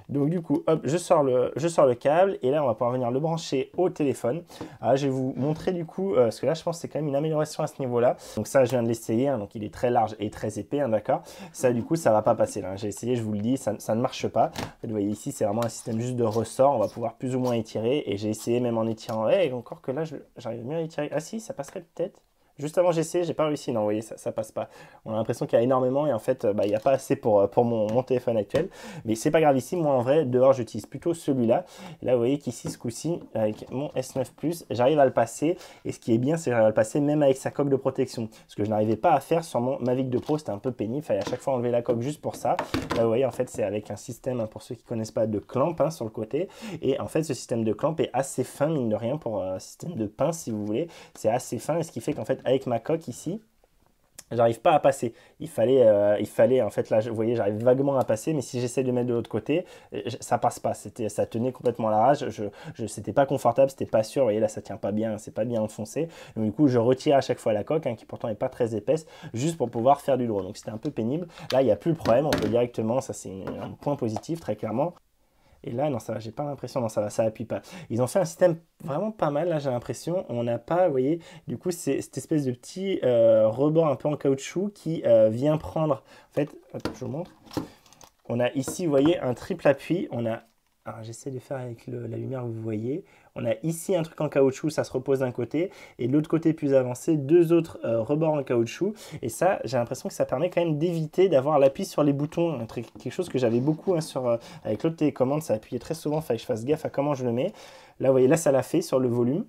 Donc du coup, hop, je sors le câble. Et là, on va pouvoir venir le brancher au téléphone. Ah, je vais vous montrer du coup, parce que là, je pense que c'est quand même une amélioration à ce niveau-là. Donc ça, je viens de l'essayer. Hein, donc il est très large et très épais, hein, d'accord? Ça, du coup, ça va pas passer là. J'ai essayé, je vous le dis, ça ne marche pas. En fait, vous voyez ici, c'est vraiment un système juste de ressort. On va pouvoir plus ou moins étirer. Et j'ai essayé même en étirant. Et encore que là, j'arrive mieux à étirer. Ah si, ça passerait peut-être. Juste avant j'ai essayé, j'ai pas réussi. Non, vous voyez, ça passe pas. On a l'impression qu'il y a énormément et en fait, il n'y a pas assez pour mon téléphone actuel. Mais c'est pas grave ici. Moi, en vrai, dehors, j'utilise plutôt celui-là. Là, vous voyez qu'ici, ce coup-ci, avec mon S9 Plus, j'arrive à le passer. Et ce qui est bien, c'est que j'arrive à le passer même avec sa coque de protection. Ce que je n'arrivais pas à faire sur mon Mavic 2 Pro, c'était un peu pénible. Il fallait à chaque fois enlever la coque juste pour ça. Là, vous voyez, en fait, c'est avec un système, hein, pour ceux qui ne connaissent pas, de clamp hein, sur le côté. Et en fait, ce système de clamp est assez fin, mine de rien, pour un système de pince, si vous voulez. C'est assez fin, et ce qui fait qu'en fait, avec ma coque ici, j'arrive pas à passer. Il fallait en fait là, vous voyez, j'arrive vaguement à passer, mais si j'essaie de mettre de l'autre côté, ça passe pas. Ça tenait complètement à l'arrache. C'était pas confortable, c'était pas sûr. Vous voyez là, ça tient pas bien, c'est pas bien enfoncé. Donc du coup, je retire à chaque fois la coque, hein, qui pourtant est pas très épaisse, juste pour pouvoir faire du drone. Donc c'était un peu pénible. Là, il n'y a plus le problème. On peut directement, ça c'est un point positif très clairement. Et là, non, ça va, j'ai pas l'impression, non, ça va, ça appuie pas. Ils ont fait un système vraiment pas mal, là, j'ai l'impression. On n'a pas, vous voyez, du coup, c'est cette espèce de petit rebord un peu en caoutchouc qui vient prendre, en fait, attends, je vous montre. On a ici, vous voyez, un triple appui. On a, alors j'essaie de faire avec la lumière que vous voyez. On a ici un truc en caoutchouc, ça se repose d'un côté. Et de l'autre côté plus avancé, deux autres rebords en caoutchouc. Et ça, j'ai l'impression que ça permet quand même d'éviter d'avoir l'appui sur les boutons. Quelque chose que j'avais beaucoup hein, avec l'autre télécommande, ça appuyait très souvent, il fallait que je fasse gaffe à comment je le mets. Là, vous voyez, là, ça l'a fait sur le volume.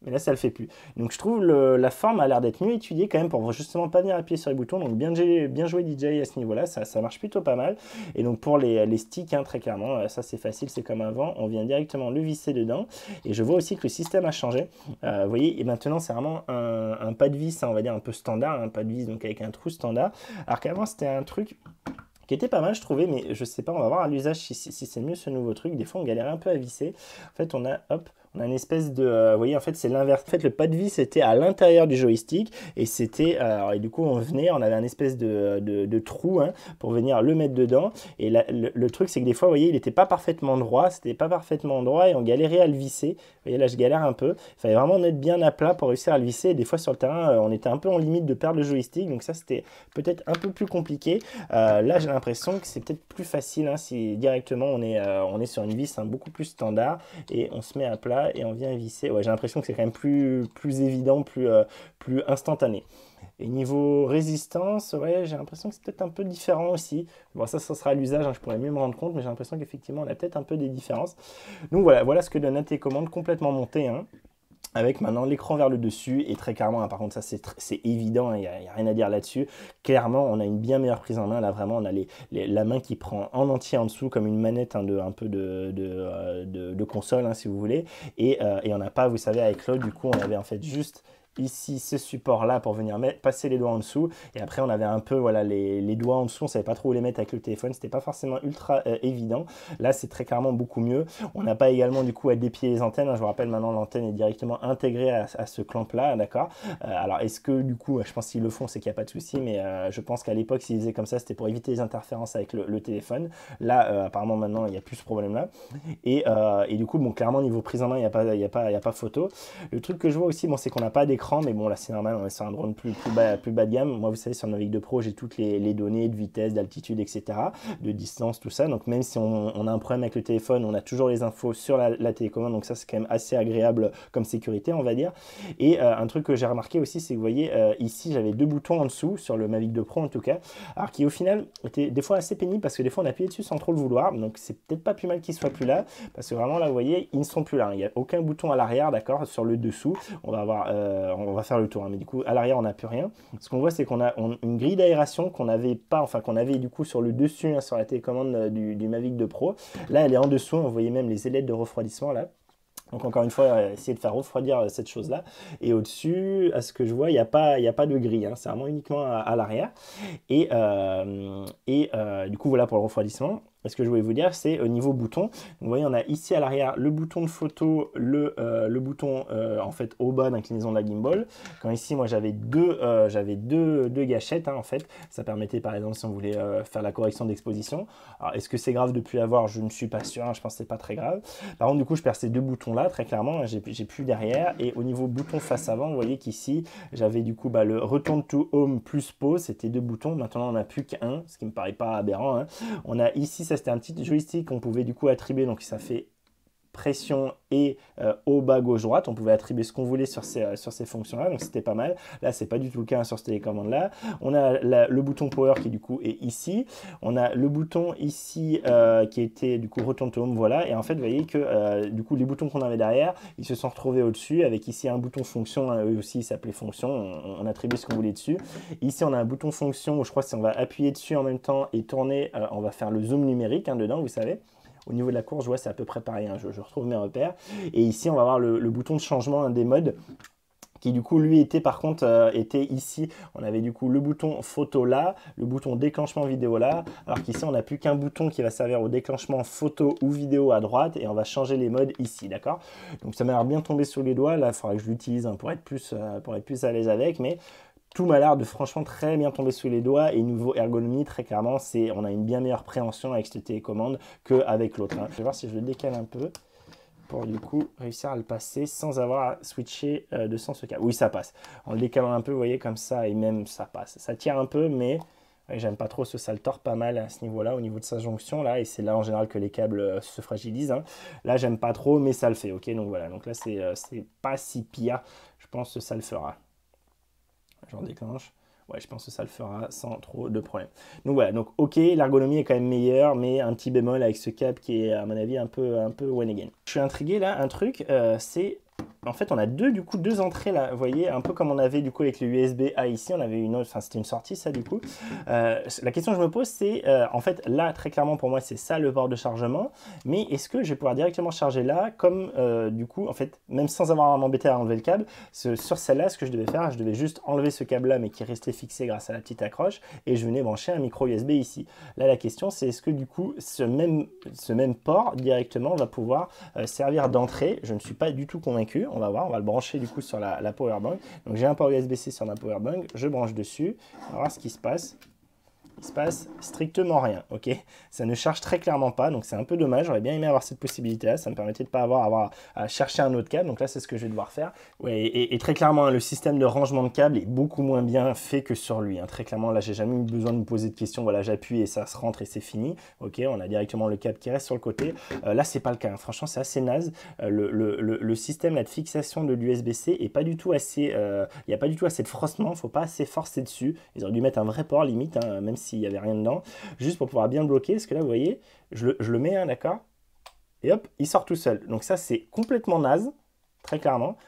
Mais là, ça le fait plus. Donc, je trouve la forme a l'air d'être mieux étudiée quand même pour justement pas venir appuyer sur les boutons. Donc, bien joué DJI à ce niveau-là. Ça marche plutôt pas mal. Et donc, pour les sticks, hein, très clairement, ça c'est facile, c'est comme avant. On vient directement le visser dedans. Et je vois aussi que le système a changé. Vous voyez, et maintenant, c'est vraiment un pas de vis, hein, on va dire un peu standard. Un pas de vis, donc avec un trou standard. Alors qu'avant, c'était un truc qui était pas mal, je trouvais, mais je sais pas, on va voir à l'usage si c'est mieux ce nouveau truc. Des fois, on galérait un peu à visser. En fait, on a, hop, on a une espèce de, vous voyez, en fait, c'est l'inverse. En fait, le pas de vis était à l'intérieur du joystick et c'était, et du coup, on avait un espèce de trou hein, pour venir le mettre dedans. Et le truc, c'est que des fois, vous voyez, il n'était pas parfaitement droit, c'était pas parfaitement droit et on galérait à le visser. Vous voyez, là, je galère un peu. Il fallait vraiment mettre bien à plat pour réussir à le visser. Et des fois, sur le terrain, on était un peu en limite de perdre le joystick. Donc ça, c'était peut-être un peu plus compliqué. Là, j'ai l'impression que c'est peut-être plus facile hein, si directement on est sur une vis hein, beaucoup plus standard et on se met à plat et on vient visser. Ouais, j'ai l'impression que c'est quand même plus évident, plus instantané. Et niveau résistance, ouais, j'ai l'impression que c'est peut-être un peu différent aussi. Bon, ça sera à l'usage, hein, je pourrais mieux me rendre compte, mais j'ai l'impression qu'effectivement, on a peut-être un peu des différences. Donc voilà ce que donne un télécommande complètement monté. Hein. Avec maintenant l'écran vers le dessus et très clairement, hein, par contre ça c'est évident, il n'y a rien à dire là-dessus. Clairement on a une bien meilleure prise en main, là vraiment on a la main qui prend en entier en dessous comme une manette hein, un peu de console hein, si vous voulez. Et on n'a pas, vous savez avec l'autre du coup on avait en fait juste ici ce support là pour venir passer les doigts en dessous et après on avait un peu voilà les doigts en dessous, on savait pas trop où les mettre avec le téléphone, c'était pas forcément ultra évident. Là c'est très clairement beaucoup mieux. On n'a pas également du coup à dépiler les antennes hein. Je vous rappelle maintenant l'antenne est directement intégrée à ce clamp là, d'accord. Alors est-ce que du coup je pense qu'ils le font c'est qu'il n'y a pas de souci, mais je pense qu'à l'époque s'ils faisaient comme ça c'était pour éviter les interférences avec le téléphone. Là apparemment maintenant il n'y a plus ce problème là et du coup bon clairement niveau prise en main il n'y a pas photo. Le truc que je vois aussi bon c'est qu'on n'a pas d'écran, mais bon là c'est normal, on est sur un drone plus bas de gamme. Moi vous savez sur le Mavic 2 Pro j'ai toutes les données de vitesse, d'altitude, etc., de distance, tout ça. Donc même si on a un problème avec le téléphone, on a toujours les infos sur la télécommande. Donc ça c'est quand même assez agréable comme sécurité on va dire. Et un truc que j'ai remarqué aussi c'est que vous voyez ici j'avais deux boutons en dessous sur le Mavic 2 Pro en tout cas, alors qui au final étaient des fois assez pénibles parce que des fois on appuyait dessus sans trop le vouloir. Donc c'est peut-être pas plus mal qu'ils soient plus là parce que vraiment là vous voyez ils ne sont plus là. Il n'y a aucun bouton à l'arrière, d'accord, sur le dessous. On va faire le tour, hein, mais du coup à l'arrière on n'a plus rien. Ce qu'on voit c'est qu'on a une grille d'aération qu'on n'avait pas, enfin qu'on avait du coup sur le dessus, hein, sur la télécommande du Mavic 2 Pro. Là elle est en dessous, on voyait même les ailettes de refroidissement là. Donc encore une fois, essayer de faire refroidir cette chose-là. Et au-dessus, à ce que je vois, il n'y a pas de grille, hein, c'est vraiment uniquement à l'arrière. Et du coup voilà pour le refroidissement. ce que je voulais vous dire, c'est au niveau bouton. Donc, vous voyez, on a ici à l'arrière le bouton de photo, le bouton en fait au bas d'inclinaison de la gimbal. Quand ici, moi, j'avais deux gâchettes, hein, en fait. Ça permettait, par exemple, si on voulait faire la correction d'exposition. Alors, est-ce que c'est grave de plus avoir? Je ne suis pas sûr, hein, je pense que c'est pas très grave. Par contre, du coup, je perds ces deux boutons-là, très clairement. J'ai plus derrière. Et au niveau bouton face avant, vous voyez qu'ici, j'avais du coup le Return to Home plus Pause. C'était deux boutons. Maintenant, on n'a plus qu'un, ce qui me paraît pas aberrant, hein. On a ici, ça c'était un petit joystick qu'on pouvait du coup attribuer, donc ça fait pression et haut, bas, gauche, droite. On pouvait attribuer ce qu'on voulait sur ces fonctions-là, donc c'était pas mal. Là, c'est pas du tout le cas sur cette télécommande-là. On a le bouton Power qui du coup est ici. On a le bouton ici qui était du coup Return to Home, voilà. Et en fait, vous voyez que du coup, les boutons qu'on avait derrière, ils se sont retrouvés au-dessus, avec ici un bouton fonction, hein, eux aussi, il s'appelait fonction. On attribue ce qu'on voulait dessus. Ici, on a un bouton fonction où je crois que si on va appuyer dessus en même temps et tourner, on va faire le zoom numérique, hein, dedans, vous savez. Au niveau de la course, je vois c'est à peu près pareil, hein, je retrouve mes repères. Et ici, on va voir le bouton de changement, hein, des modes, qui du coup, lui, était par contre, était ici. On avait du coup le bouton photo là, le bouton déclenchement vidéo là, alors qu'ici, on n'a plus qu'un bouton qui va servir au déclenchement photo ou vidéo à droite, et on va changer les modes ici, d'accord? Donc ça m'a l'air bien tombé sur les doigts, là, il faudrait que je l'utilise, hein, pour être plus à l'aise avec, mais tout m'a l'air de franchement très bien tomber sous les doigts, et niveau ergonomie, très clairement, on a une bien meilleure préhension avec cette télécommande qu'avec l'autre, hein. Je vais voir si je le décale un peu pour du coup réussir à le passer sans avoir à switcher de sens ce câble. Oui, ça passe. En le décalant un peu, vous voyez, comme ça, et même ça passe. Ça tire un peu, mais j'aime pas trop ça le tord pas mal à ce niveau-là, au niveau de sa jonction, là, et c'est là en général que les câbles se fragilisent, hein. Là, j'aime pas trop, mais ça le fait, ok? Donc voilà, donc là, c'est pas si pire. Je pense que ça le fera. J'en déclenche. Ouais, je pense que ça le fera sans trop de problème. Donc voilà, donc ok, l'ergonomie est quand même meilleure, mais un petit bémol avec ce câble qui est à mon avis un peu one again. Je suis intrigué là, un truc, c'est en fait on a deux entrées là, vous voyez, un peu comme on avait du coup avec le USB-A ici, on avait une autre, enfin c'était une sortie ça du coup. La question que je me pose c'est, en fait là très clairement pour moi c'est ça le port de chargement, mais est-ce que je vais pouvoir directement charger là, comme du coup en fait, même sans avoir à m'embêter à enlever le câble, sur celle-là ce que je devais faire, je devais juste enlever ce câble là mais qui restait fixé grâce à la petite accroche, et je venais brancher un micro USB ici. Là la question c'est est-ce que du coup ce même port directement va pouvoir servir d'entrée. Je ne suis pas du tout convaincu, on va voir, on va le brancher du coup sur la powerbank. Donc j'ai un port USB-C sur ma powerbank, je branche dessus, on va voir ce qui se passe. Il se passe strictement rien, ok? Ça ne charge très clairement pas, donc c'est un peu dommage. J'aurais bien aimé avoir cette possibilité-là, ça me permettait de ne pas avoir à chercher un autre câble. Donc là, c'est ce que je vais devoir faire. Ouais, et très clairement, hein, le système de rangement de câbles est beaucoup moins bien fait que sur lui, hein. Très clairement, là, j'ai jamais eu besoin de me poser de questions. Voilà, j'appuie et ça se rentre et c'est fini. Ok, on a directement le câble qui reste sur le côté. Là, c'est pas le cas, hein. Franchement, c'est assez naze. Le système là, de fixation de l'USB-C est pas du tout assez. Il n'y a pas du tout assez de froissement. Il ne faut pas assez forcer dessus. Ils auraient dû mettre un vrai port limite, hein, même s'il n'y avait rien dedans, juste pour pouvoir bien le bloquer, parce que là vous voyez, je le mets, hein, d'accord, et hop, il sort tout seul. Donc ça c'est complètement naze, très clairement.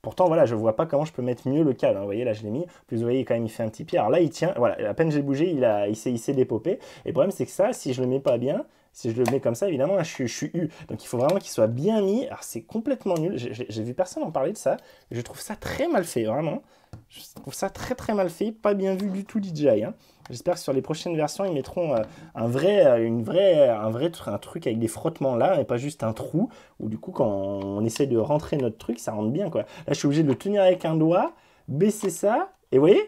Pourtant voilà, je vois pas comment je peux mettre mieux le câble, hein. Vous voyez là je l'ai mis, plus vous voyez quand même il fait un petit pied, alors là il tient, voilà, à peine j'ai bougé, il s'est dépopé, et le problème c'est que ça, si je le mets pas bien, si je le mets comme ça, évidemment, je suis U. Donc il faut vraiment qu'il soit bien mis. Alors c'est complètement nul. J'ai vu personne en parler de ça. Je trouve ça très mal fait, vraiment. Je trouve ça très très mal fait. Pas bien vu du tout DJI, hein. J'espère que sur les prochaines versions, ils mettront un truc avec des frottements là, et pas juste un trou, où du coup, quand on essaie de rentrer notre truc, ça rentre bien, quoi. Là, je suis obligé de le tenir avec un doigt, baisser ça, et vous voyez,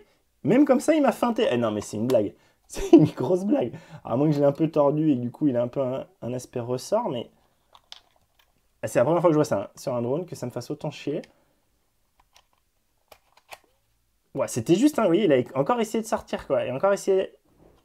même comme ça, il m'a feinté. Eh non, mais c'est une blague. C'est une grosse blague. À moins que je l'ai un peu tordu et que du coup, il a un peu un aspect ressort, mais c'est la première fois que je vois ça, hein, sur un drone, que ça me fasse autant chier. Ouais, c'était juste, hein, vous voyez, il a encore essayé de sortir, quoi. Et encore essayé,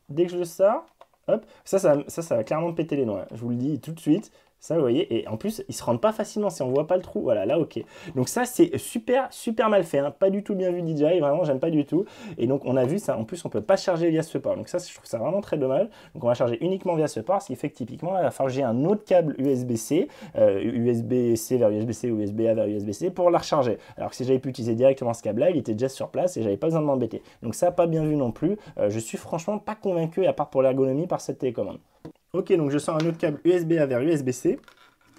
dès que je le sors, hop, ça va clairement me péter les noix. Je vous le dis tout de suite. Ça, vous voyez, et en plus, ils se rendent pas facilement si on voit pas le trou. Voilà, là, ok. Donc ça, c'est super, super mal fait, hein. Pas du tout bien vu DJI, vraiment, j'aime pas du tout. Et donc, on a vu ça. En plus, on peut pas charger via ce port. Donc ça, je trouve ça vraiment très dommage. Donc, on va charger uniquement via ce port, ce qui fait que typiquement, il va falloir que j'ai un autre câble USB-C, USB-C vers USB-C ou USB-A vers USB-C pour la recharger. Alors que si j'avais pu utiliser directement ce câble-là, il était déjà sur place et j'avais pas besoin de m'embêter. Donc ça, pas bien vu non plus. Je suis franchement pas convaincu, à part pour l'ergonomie, par cette télécommande. Ok, donc je sors un autre câble USB-A vers USB-C.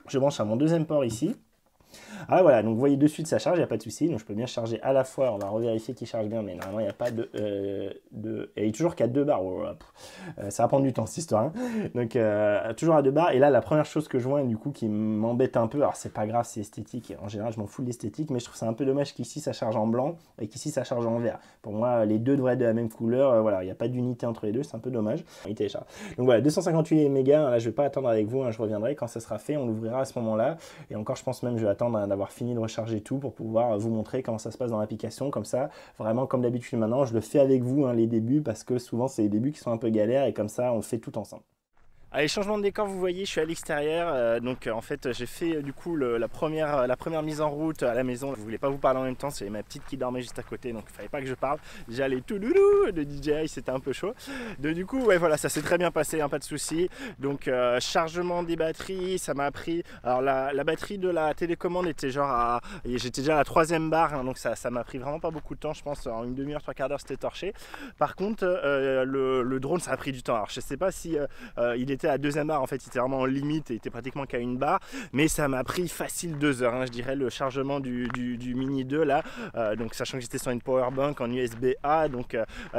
Je branche à mon deuxième port ici. Ah voilà, donc vous voyez de suite ça charge, il n'y a pas de souci. Donc je peux bien charger à la fois, on va revérifier qu'il charge bien, mais normalement il n'y a pas et il est toujours qu'à 2 bars. Oh, ça va prendre du temps cette histoire. Hein. Donc toujours à 2 bars. Et là la première chose que je vois du coup qui m'embête un peu, alors c'est pas grave, c'est esthétique. En général je m'en fous de l'esthétique, mais je trouve ça un peu dommage qu'ici ça charge en blanc et qu'ici ça charge en vert. Pour moi les deux devraient être de la même couleur. Voilà, il n'y a pas d'unité entre les deux, c'est un peu dommage. Il télécharge. Donc voilà, 258 mégas. Là je vais pas attendre avec vous, hein, je reviendrai quand ça sera fait, on l'ouvrira à ce moment-là. Et encore je pense même je vais attendre d'avoir fini de recharger tout pour pouvoir vous montrer comment ça se passe dans l'application. Comme ça, vraiment comme d'habitude maintenant, je le fais avec vous hein, les débuts parce que souvent c'est les débuts qui sont un peu galères et comme ça on fait tout ensemble. Allez, changement de décor, vous voyez, je suis à l'extérieur, donc en fait j'ai fait du coup la première mise en route à la maison. Je voulais pas vous parler en même temps, c'est ma petite qui dormait juste à côté, donc il fallait pas que je parle. Déjà les tout doudou de DJI, c'était un peu chaud. Donc du coup, ouais voilà, ça s'est très bien passé, hein, pas de souci. Donc chargement des batteries, ça m'a pris. Alors la batterie de la télécommande était genre j'étais déjà à la 3e barre, hein, donc ça m'a pris vraiment pas beaucoup de temps, je pense en une demi-heure, 3/4 d'heure c'était torché. Par contre, le drone ça a pris du temps. Alors je sais pas si il était à la 2e barre, en fait il était vraiment en limite et il était pratiquement qu'à 1 barre, mais ça m'a pris facile 2 heures, hein, je dirais, le chargement du Mini 2 là, donc sachant que j'étais sur une power bank en USB-A, donc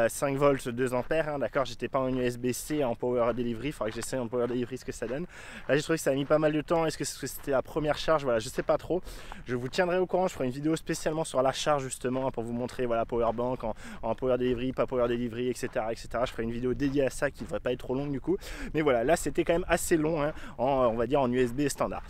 5 volts 2 ampères, hein, d'accord, j'étais pas en USB-C en power delivery, il faudrait que j'essaie en power delivery ce que ça donne. Là j'ai trouvé que ça a mis pas mal de temps, est-ce que c'était la première charge, voilà, je sais pas trop, je vous tiendrai au courant, je ferai une vidéo spécialement sur la charge justement, hein, pour vous montrer, voilà, power bank en power delivery, pas power delivery, etc., etc. Je ferai une vidéo dédiée à ça qui devrait pas être trop longue du coup, mais voilà, là c'était quand même assez long, hein, on va dire en USB standard.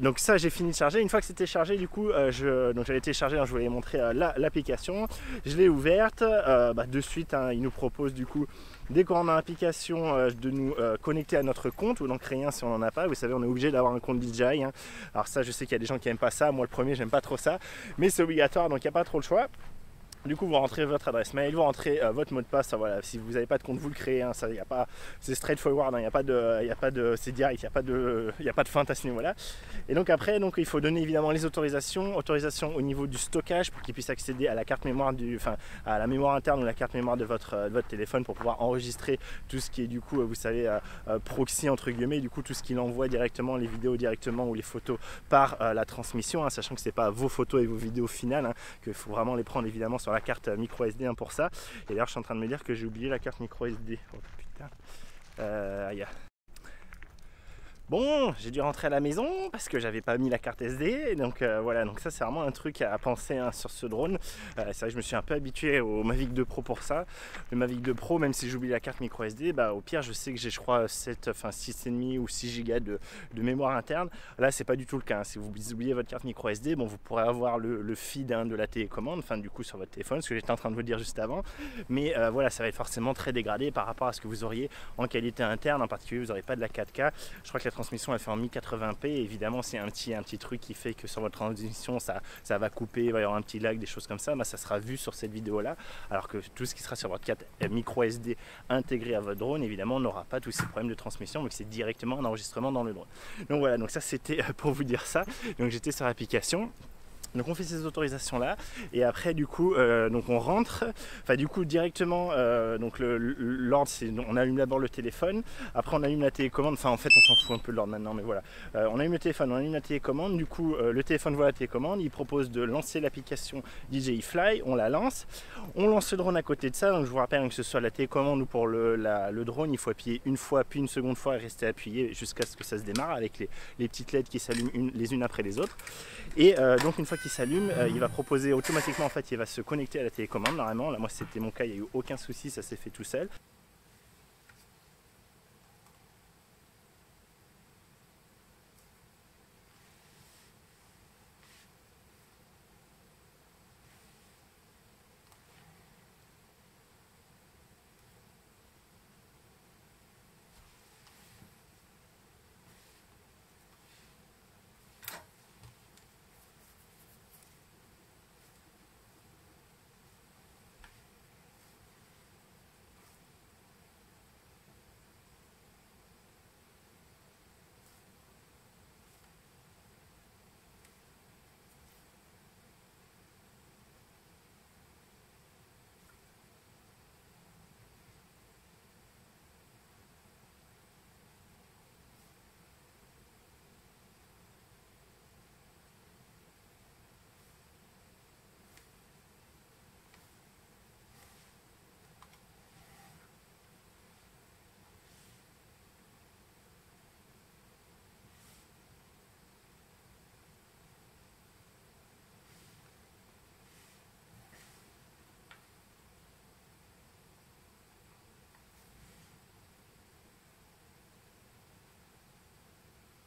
Donc ça j'ai fini de charger. Une fois que c'était chargé, du coup donc j'avais téléchargé, je voulais montrer l'application, je l'ai ouverte, de suite hein, il nous propose du coup dès qu'on rentre dans l'application de nous connecter à notre compte ou d'en créer un si on n'en a pas. Vous savez, on est obligé d'avoir un compte DJI, hein. Alors ça je sais qu'il y a des gens qui n'aiment pas ça, moi le premier j'aime pas trop ça, mais c'est obligatoire donc il n'y a pas trop le choix. Du coup, vous rentrez votre adresse mail, vous rentrez votre mot de passe. Voilà, si vous n'avez pas de compte, vous le créez. Hein, ça, y a pas, c'est straightforward. Il n'y a pas de, c'est direct. Il n'y a pas de feinte à ce niveau-là. Et donc après, il faut donner évidemment les autorisations au niveau du stockage pour qu'il puisse accéder à la carte mémoire à la mémoire interne ou la carte mémoire de votre téléphone pour pouvoir enregistrer tout ce qui est du coup, vous savez, proxy entre guillemets. Du coup, tout ce qu'il envoie directement, les vidéos directement ou les photos par la transmission, hein, sachant que c'est pas vos photos et vos vidéos finales, hein, qu'il faut vraiment les prendre évidemment sur la carte micro SD, hein, pour ça. Et d'ailleurs je suis en train de me dire que j'ai oublié la carte micro SD. Oh putain. Bon, j'ai dû rentrer à la maison parce que j'avais pas mis la carte SD, donc voilà, donc ça c'est vraiment un truc à penser, hein, sur ce drone. C'est vrai que je me suis un peu habitué au Mavic 2 Pro pour ça. Le Mavic 2 Pro, même si j'oublie la carte micro SD, au pire je sais que j'ai, je crois, 6,5 ou 6 Go de mémoire interne. Là c'est pas du tout le cas, hein. Si vous oubliez votre carte micro SD, bon, vous pourrez avoir le feed, hein, de la télécommande, enfin du coup sur votre téléphone, ce que j'étais en train de vous dire juste avant, mais voilà, ça va être forcément très dégradé par rapport à ce que vous auriez en qualité interne. En particulier, vous n'aurez pas de la 4K. Je crois que la transmission elle fait en 1080p. Évidemment, c'est un petit truc qui fait que sur votre transmission ça va couper, il va y avoir un petit lag, des choses comme ça. Ça sera vu sur cette vidéo là, alors que tout ce qui sera sur votre carte micro SD intégré à votre drone, évidemment, n'aura pas tous ces problèmes de transmission, donc c'est directement un enregistrement dans le drone. Donc voilà, donc ça c'était pour vous dire ça. Donc j'étais sur l'application. Donc on fait ces autorisations là et après du coup donc on rentre, enfin du coup directement donc l'ordre c'est on allume d'abord le téléphone, après on allume la télécommande, enfin en fait on s'en fout un peu de l'ordre maintenant, mais voilà, on allume le téléphone, on allume la télécommande, du coup le téléphone voit la télécommande, il propose de lancer l'application DJI Fly, on la lance, on lance le drone à côté de ça. Donc je vous rappelle, que ce soit la télécommande ou pour le drone, il faut appuyer une fois puis une seconde fois et rester appuyé jusqu'à ce que ça se démarre avec les petites LED qui s'allument les unes après les autres. Et donc une fois qu'il s'allume, il va proposer automatiquement, en fait il va se connecter à la télécommande normalement. Là moi c'était mon cas, il n'y a eu aucun souci, ça s'est fait tout seul.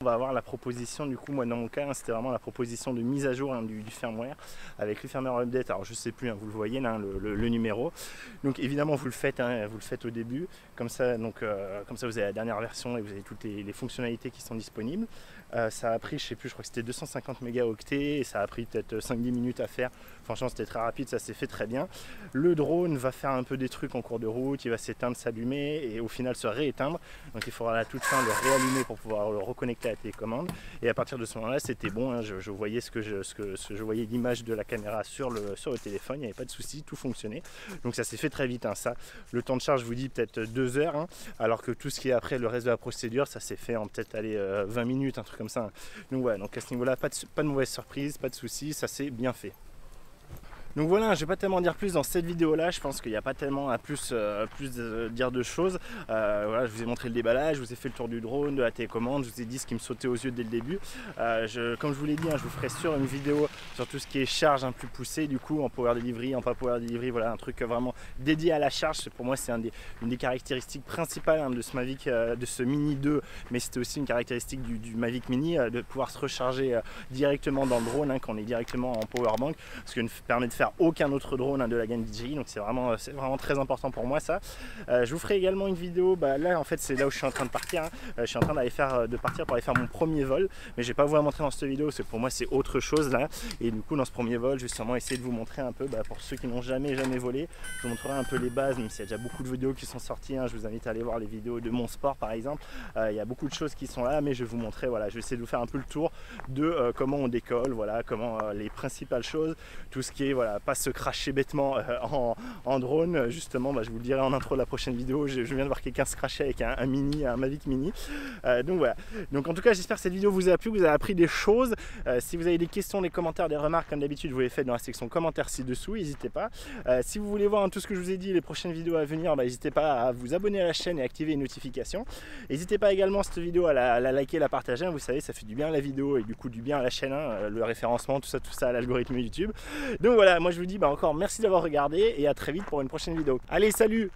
On va avoir la proposition, du coup, moi dans mon cas, hein, c'était vraiment la proposition de mise à jour hein, du firmware avec le firmware update. Alors je sais plus, hein, vous le voyez là, le numéro. Donc évidemment vous le faites au début, comme ça, comme ça vous avez la dernière version et vous avez toutes les fonctionnalités qui sont disponibles. Ça a pris, je sais plus, je crois que c'était 250 mégaoctets et ça a pris peut-être 5-10 minutes à faire. Franchement c'était très rapide, ça s'est fait très bien. Le drone va faire un peu des trucs en cours de route, il va s'éteindre, s'allumer et au final se rééteindre. Donc il faudra à la toute fin le réallumer pour pouvoir le reconnecter à la télécommande. Et à partir de ce moment-là, c'était bon, hein, je voyais je voyais l'image de la caméra sur le téléphone, il n'y avait pas de souci, tout fonctionnait. Donc ça s'est fait très vite, hein, ça. Le temps de charge, je vous dis peut-être 2 heures, hein, alors que tout ce qui est après, le reste de la procédure, ça s'est fait en peut-être 20 minutes, un truc comme ça. Hein. Donc ouais, donc à ce niveau-là, pas de mauvaise surprise, pas de souci, ça s'est bien fait. Donc voilà, je ne vais pas tellement dire plus dans cette vidéo là, je pense qu'il n'y a pas tellement à plus dire de choses. Voilà, je vous ai montré le déballage, je vous ai fait le tour du drone, de la télécommande, je vous ai dit ce qui me sautait aux yeux dès le début. Comme je vous l'ai dit, hein, je vous ferai sur une vidéo sur tout ce qui est charge un peu poussée, du coup en power delivery, en pas power delivery, voilà un truc vraiment dédié à la charge. Pour moi c'est une des caractéristiques principales hein, de ce Mavic, de ce Mini 2, mais c'était aussi une caractéristique du Mavic Mini, de pouvoir se recharger directement dans le drone hein, quand on est directement en power bank, ce qui permet de faire aucun autre drone hein, de la gamme DJI, donc c'est vraiment très important pour moi ça. Je vous ferai également une vidéo, là en fait c'est là où je suis en train de partir, hein. Je suis en train de partir pour aller faire mon premier vol, mais je vais pas vous la montrer dans cette vidéo, parce que pour moi c'est autre chose là, et du coup dans ce premier vol je vais sûrement essayer de vous montrer un peu, pour ceux qui n'ont jamais volé, je vous montrerai un peu les bases, même s'il y a déjà beaucoup de vidéos qui sont sorties, hein. Je vous invite à aller voir les vidéos de mon sport par exemple, il y a beaucoup de choses qui sont là, mais je vais vous montrer, voilà, je vais essayer de vous faire un peu le tour de comment on décolle, voilà, comment les principales choses, tout ce qui est, voilà, pas se cracher bêtement en drone, justement, je vous le dirai en intro de la prochaine vidéo, je viens de voir quelqu'un se cracher avec un Mavic Mini, donc voilà, donc en tout cas j'espère que cette vidéo vous a plu, que vous avez appris des choses. Si vous avez des questions, des commentaires, des remarques, comme d'habitude vous les faites dans la section commentaires ci-dessous, n'hésitez pas. Si vous voulez voir tout ce que je vous ai dit, les prochaines vidéos à venir, n'hésitez pas à vous abonner à la chaîne et activer les notifications. N'hésitez pas également cette vidéo à la liker, la partager, hein, vous savez ça fait du bien à la vidéo et du coup du bien à la chaîne, hein, le référencement, tout ça à l'algorithme YouTube. Donc voilà, moi je vous dis encore merci d'avoir regardé et à très vite pour une prochaine vidéo. Allez, salut!